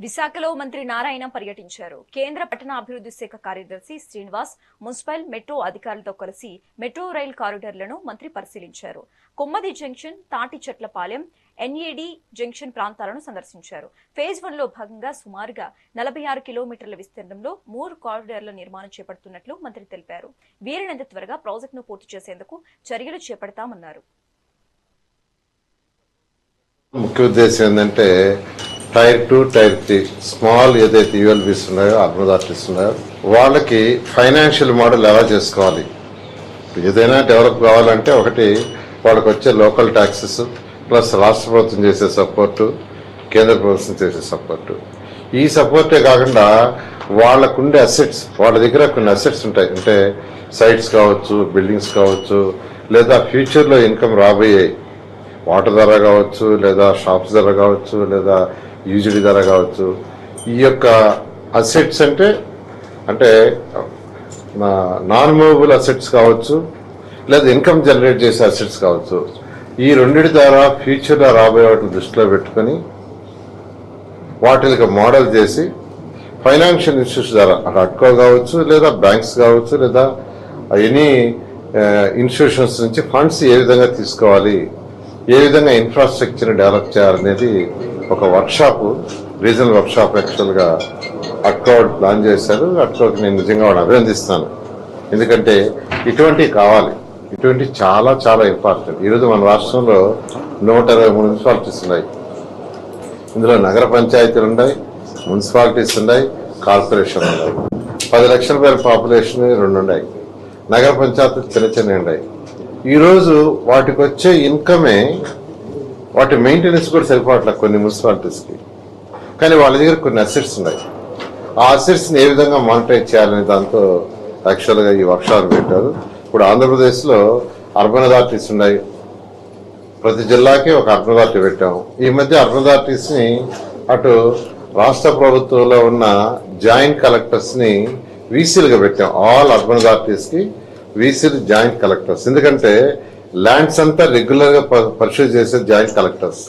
విశాఖలో మంత్రి నారాయణ పర్యటించారు. కేంద్ర పట్టణాభివృద్ధి శాఖ కార్యదర్శి శ్రీనివాస్, మున్సిపల్, మెట్రో అధికారులతో కలిసి మెట్రో రైల్ కారిడార్లను మంత్రి పరిశీలించారు. కొమ్మది జంక్షన్, తాటిచెట్లపాలెం, ఎన్ఏడి జంక్షన్ ప్రాంతాలను సందర్శించారు. ఫేజ్ 1 లో భాగంగా సుమారుగా 46 కిలోమీటర్ల విస్తీర్ణంలో 3 కారిడార్ల నిర్మాణం చేపడుతున్నట్లు మంత్రి తెలిపారు. వీలైనంత త్వరగా ప్రాజెక్టును పూర్తి చేసేందుకు చర్యలు చేపడతామన్నారు. ముఖ్య ఉద్దేశం ఏంటంటే టైర్ 2, టైర్ 3 స్మాల్ ఏదైతే యూఎల్బీస్ ఉన్నాయో, అర్బన్ ఆర్టిస్ ఉన్నాయో వాళ్ళకి ఫైనాన్షియల్ మోడల్ ఎలా చేసుకోవాలి. ఏదైనా డెవలప్ కావాలంటే ఒకటి వాళ్ళకి వచ్చే లోకల్ ట్యాక్సెస్ ప్లస్ రాష్ట్ర ప్రభుత్వం చేసే సపోర్టు, కేంద్ర ప్రభుత్వం చేసే సపోర్టు. ఈ సపోర్టే కాకుండా వాళ్ళకుండే అసెట్స్, వాళ్ళ దగ్గర కొన్ని అసెట్స్ ఉంటాయి. అంటే సైట్స్ కావచ్చు, బిల్డింగ్స్ కావచ్చు, లేదా ఫ్యూచర్లో ఇన్కమ్ రాబోయే వాటర్ ధర కావచ్చు, లేదా షాప్స్ ధర కావచ్చు, లేదా యూజిడి ధర కావచ్చు. ఈ యొక్క అసెట్స్ అంటే నాన్ మూవబుల్ అసెట్స్ కావచ్చు, లేదా ఇన్కమ్ జనరేట్ చేసే అసెట్స్ కావచ్చు. ఈ రెండింటి ద్వారా ఫ్యూచర్లో రాబోయే వాటిని దృష్టిలో పెట్టుకొని వాటికి మోడల్ చేసి ఫైనాన్షియల్ ఇన్స్టిట్యూట్స్ ద్వారా అడ్కో కావచ్చు, లేదా బ్యాంక్స్ కావచ్చు, లేదా ఎనీ ఇన్స్టిట్యూషన్స్ నుంచి ఫండ్స్ ఏ విధంగా తీసుకోవాలి, ఏ విధంగా ఇన్ఫ్రాస్ట్రక్చర్ డెవలప్ చేయాలనేది ఒక వర్క్షాప్, రీజనల్ వర్క్షాప్ యాక్చువల్గా అడ్కో ప్లాన్ చేశారు. అడ్కోకి నేను నిజంగా వాడిని అభినందిస్తాను. ఎందుకంటే ఇటువంటివి కావాలి, ఇటువంటి చాలా చాలా ఇంపార్టెంట్. ఈరోజు మన రాష్ట్రంలో 123 మున్సిపాలిటీస్ ఉన్నాయి. ఇందులో నగర పంచాయతీలు ఉన్నాయి, మున్సిపాలిటీస్ ఉన్నాయి, కార్పొరేషన్ ఉన్నాయి. 10 లక్షల పేరు పాపులేషన్ 2 ఉన్నాయి. నగర పంచాయతీలు చిన్న చిన్న ఉన్నాయి. ఈరోజు వాటికి వచ్చే ఇన్కమే వాటి మెయింటెనెన్స్ కూడా సరిపోవట్లేదు కొన్ని మున్సిపాలిటీస్కి. కానీ వాళ్ళ దగ్గర కొన్ని అసెట్స్ ఉన్నాయి. ఆ అసెట్స్ని ఏ విధంగా మానిటైజ్ చేయాలనే దాంతో యాక్చువల్గా ఈ వర్క్షాప్ పెట్టారు. ఇప్పుడు ఆంధ్రప్రదేశ్లో అర్బన్ అథారిటీస్ ఉన్నాయి. ప్రతి జిల్లాకి ఒక అర్బన్ అథారిటీ పెట్టాము. ఈ మధ్య అర్బన్ అథారిటీస్ని అటు రాష్ట్ర ప్రభుత్వంలో ఉన్న జాయింట్ కలెక్టర్స్ని వీసీలుగా పెట్టాం. ఆల్ అర్బన్ అథారిటీస్కి వీసీలు జాయింట్ కలెక్టర్స్. ఎందుకంటే ల్యాండ్స్ అంతా రెగ్యులర్గా పరిశీలి చేసే జాయింట్ కలెక్టర్స్.